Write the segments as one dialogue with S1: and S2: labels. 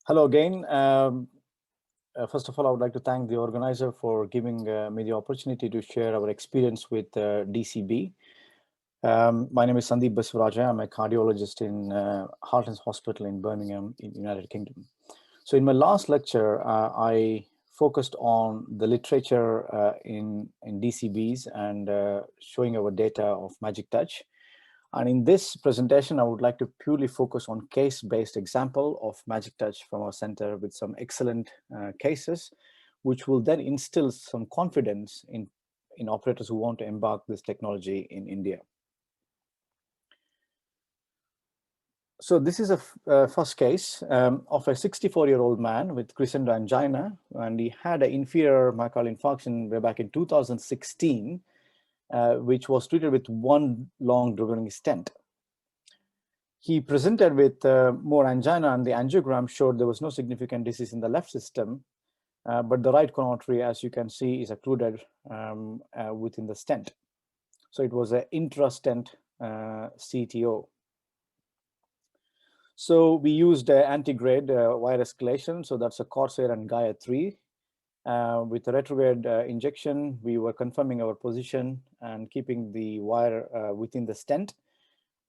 S1: Hello again. First of all, I would like to thank the organizer for giving me the opportunity to share our experience with DCB. My name is Sandeep. I'm a cardiologist in Hartons Hospital in Birmingham, in the United Kingdom. So in my last lecture, I focused on the literature in DCBs and showing our data of Magic Touch. And in this presentation, I would like to purely focus on case-based example of Magic Touch from our center with some excellent cases, which will then instill some confidence in operators who want to embark this technology in India. So this is a first case of a 64-year-old man with crescendo angina, and he had an inferior myocardial infarction way back in 2016, which was treated with one long drug-eluting stent. He presented with more angina, and the angiogram showed there was no significant disease in the left system, but the right coronary, as you can see, is occluded within the stent. So it was an intra-stent CTO. So we used antegrade wire escalation. So that's a Corsair and Gaia 3. With the retrograde injection, we were confirming our position and keeping the wire within the stent.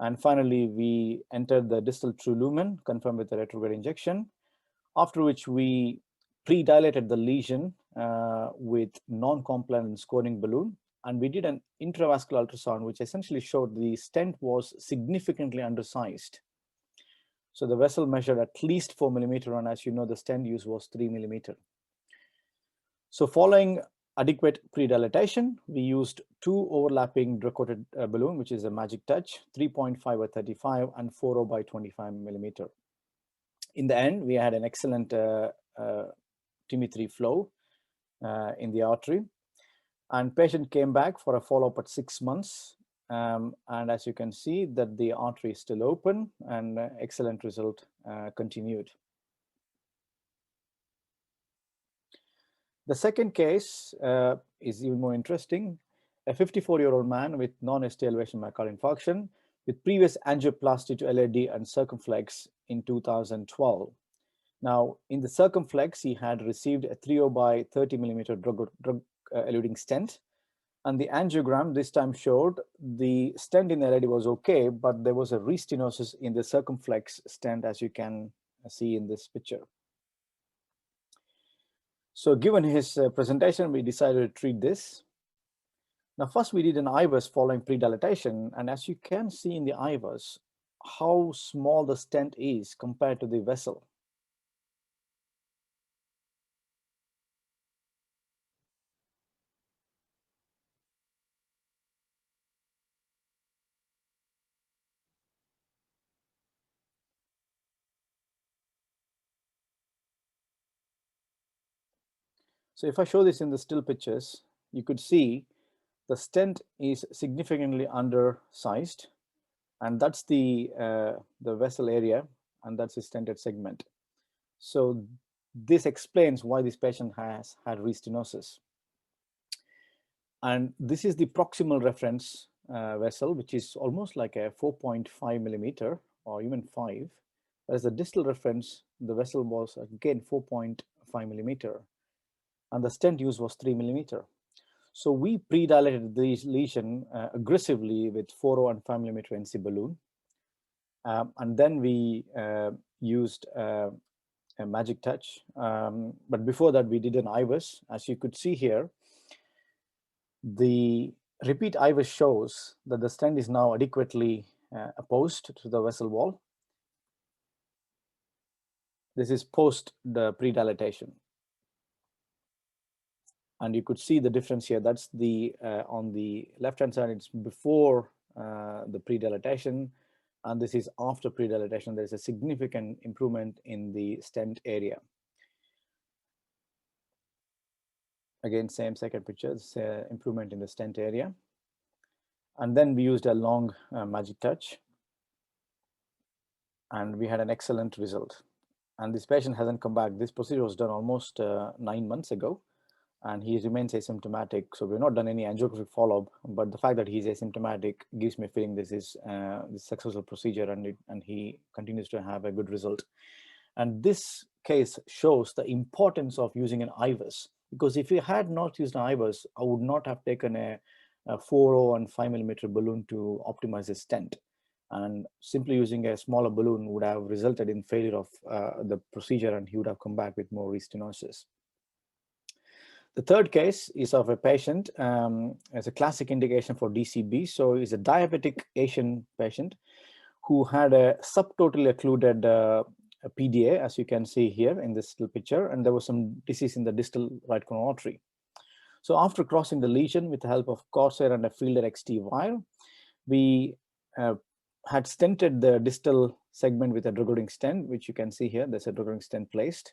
S1: And finally, we entered the distal true lumen, confirmed with the retrograde injection, after which we pre-dilated the lesion with non-compliant scoring balloon. And we did an intravascular ultrasound, which essentially showed the stent was significantly undersized. So the vessel measured at least 4 millimeter, and as you know, the stent use was 3 millimeter. So following adequate pre-dilatation, we used two overlapping drug-coated balloon, which is a Magic Touch, 3.5 by 35 and 40 by 25 millimeter. In the end, we had an excellent TIMI3 flow in the artery, and patient came back for a follow-up at 6 months. And as you can see, that the artery is still open, and excellent result continued. The second case is even more interesting. A 54-year-old man with non-ST elevation myocardial infarction with previous angioplasty to LAD and circumflex in 2012. Now, in the circumflex, he had received a 30 by 30 millimeter drug-eluting stent. And the angiogram this time showed the stent in LAD was okay, but there was a restenosis in the circumflex stent, as you can see in this picture. So given his presentation, we decided to treat this. Now, first we did an IVUS following pre-dilatation, and as you can see in the IVUS, how small the stent is compared to the vessel. So if I show this in the still pictures, you could see the stent is significantly undersized, and that's the vessel area, and that's the stented segment. So this explains why this patient has had restenosis. And this is the proximal reference vessel, which is almost like a 4.5 millimeter or even 5. Whereas the distal reference, the vessel was again 4.5 millimeter, and the stent use was 3 millimeter. So we pre-dilated this lesion aggressively with 4 and 5 millimeter NC balloon. And then we used a Magic Touch. But before that, we did an IVUS. As you could see here, the repeat IVUS shows that the stent is now adequately opposed to the vessel wall. This is post the pre-dilatation. And you could see the difference here. That's the on the left-hand side, it's before the pre-dilatation, and this is after pre-dilatation. There's a significant improvement in the stent area. Again, same second picture, improvement in the stent area. And then we used a long Magic Touch, and we had an excellent result. And this patient hasn't come back. This procedure was done almost 9 months ago, and he remains asymptomatic. So we've not done any angiographic follow-up, but the fact that he's asymptomatic gives me a feeling this is this successful procedure, and he continues to have a good result. And this case shows the importance of using an IVUS, because if you had not used an IVUS, I would not have taken a 4.0 and 5mm balloon to optimize a stent. And simply using a smaller balloon would have resulted in failure of the procedure, and he would have come back with more restenosis. The third case is of a patient as a classic indication for DCB. So he's a diabetic Asian patient who had a subtotally occluded PDA, as you can see here in this little picture, and there was some disease in the distal right coronary artery. So after crossing the lesion with the help of Corsair and a Fielder XT wire, we had stented the distal segment with a drug-eluting stent, which you can see here. There's a drug-eluting stent placed.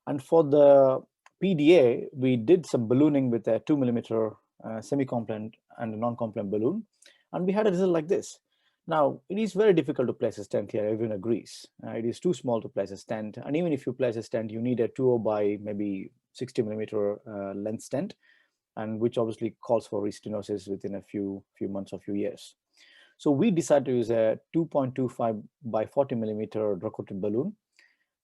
S1: And for the PDA, we did some ballooning with a 2mm semi-compliant and a non-compliant balloon, and we had a result like this. Now, it is very difficult to place a stent here, everyone agrees. It is too small to place a stent, and even if you place a stent, you need a 2.0 by maybe 60mm length stent, and which obviously calls for restenosis within a few months or few years. So we decided to use a 2.25 by 40mm drug-coated balloon,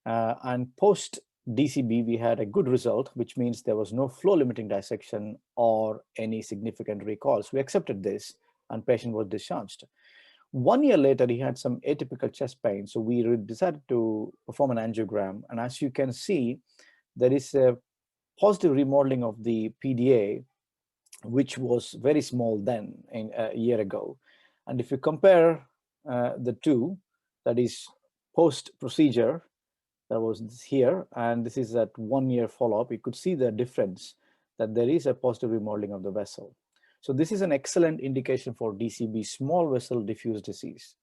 S1: and post DCB, we had a good result, which means there was no flow-limiting dissection or any significant recoils. We accepted this, and patient was discharged. 1 year later, he had some atypical chest pain, so we decided to perform an angiogram. And as you can see, there is a positive remodeling of the PDA, which was very small then, a year ago. And if you compare the two, that is post-procedure, that was here, and this is at 1 year follow-up, you could see the difference, that there is a positive remodeling of the vessel. So this is an excellent indication for DCB, small vessel diffuse disease.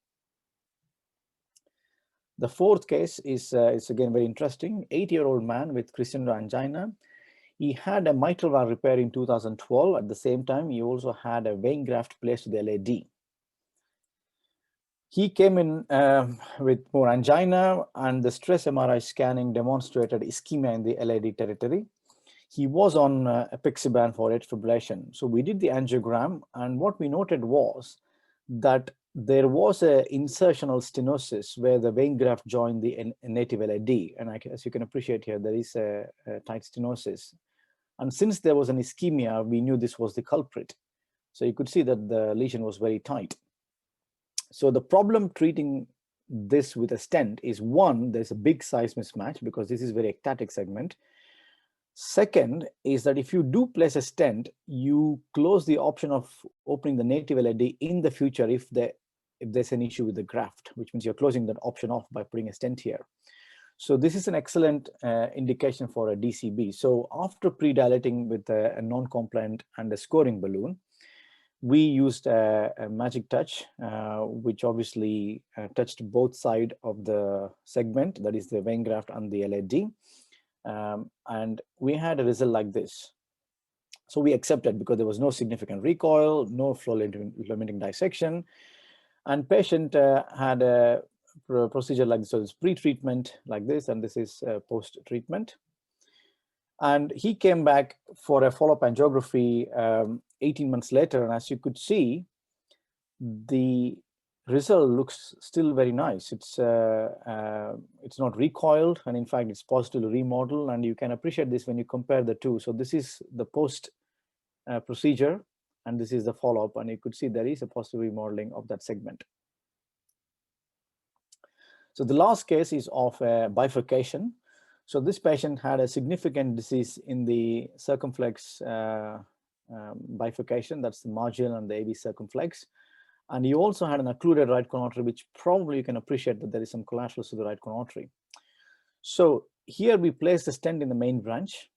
S1: The fourth case is again very interesting. 8-year-old man with crescendo angina. He had a mitral valve repair in 2012. At the same time, he also had a vein graft placed to the LAD. He came in with more angina, and the stress MRI scanning demonstrated ischemia in the LAD territory. He was on apixaban for atrial fibrillation. So we did the angiogram, and what we noted was that there was an insertional stenosis where the vein graft joined the native LAD. And as you can appreciate here, there is a tight stenosis. And since there was an ischemia, we knew this was the culprit. So you could see that the lesion was very tight. So the problem treating this with a stent is, one, there's a big size mismatch because this is very ectatic segment. Second is that if you do place a stent, you close the option of opening the native LAD in the future if there's an issue with the graft, which means you're closing that option off by putting a stent here. So this is an excellent indication for a DCB. So after pre-dilating with a non-compliant and a scoring balloon, we used a magic touch, which obviously touched both sides of the segment, that is the vein graft and the LAD. And we had a result like this. So we accepted because there was no significant recoil, no flow-limiting dissection, and patient had a procedure like this. So it's pre-treatment like this, and this is post-treatment. And he came back for a follow-up angiography 18 months later, and as you could see, the result looks still very nice. It's not recoiled, and in fact, it's positively remodeled, and you can appreciate this when you compare the two. So this is the post procedure, and this is the follow-up, and you could see there is a positive remodeling of that segment. So the last case is of bifurcation. So this patient had a significant disease in the circumflex bifurcation, that's the marginal and the AV circumflex. And he also had an occluded right coronary artery, which probably you can appreciate that there is some collateral to the right coronary artery. So here we placed the stent in the main branch.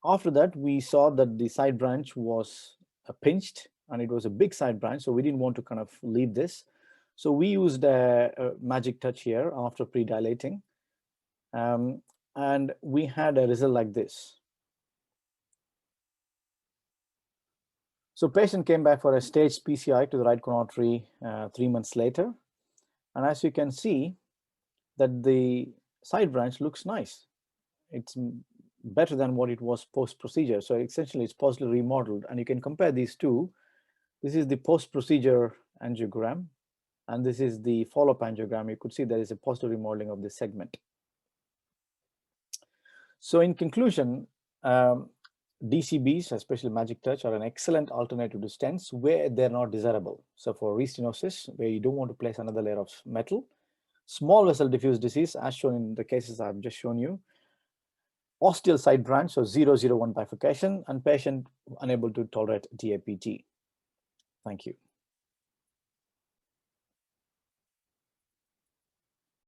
S1: After that, we saw that the side branch was pinched, and it was a big side branch, so we didn't want to kind of leave this. So we used a magic touch here after pre-dilating, and we had a result like this. So patient came back for a staged PCI to the right coronary artery 3 months later. And as you can see, that the side branch looks nice. It's better than what it was post-procedure. So essentially it's positively remodeled, and you can compare these two. This is the post-procedure angiogram, And this is the follow-up angiogram. You could see there is a posterior remodeling of this segment. So in conclusion, DCBs, especially Magic Touch, are an excellent alternative to stents where they're not desirable. So for restenosis, where you don't want to place another layer of metal, small vessel diffuse disease, as shown in the cases I've just shown you, ostial side branch, so 001 bifurcation, and patient unable to tolerate DAPT. Thank you.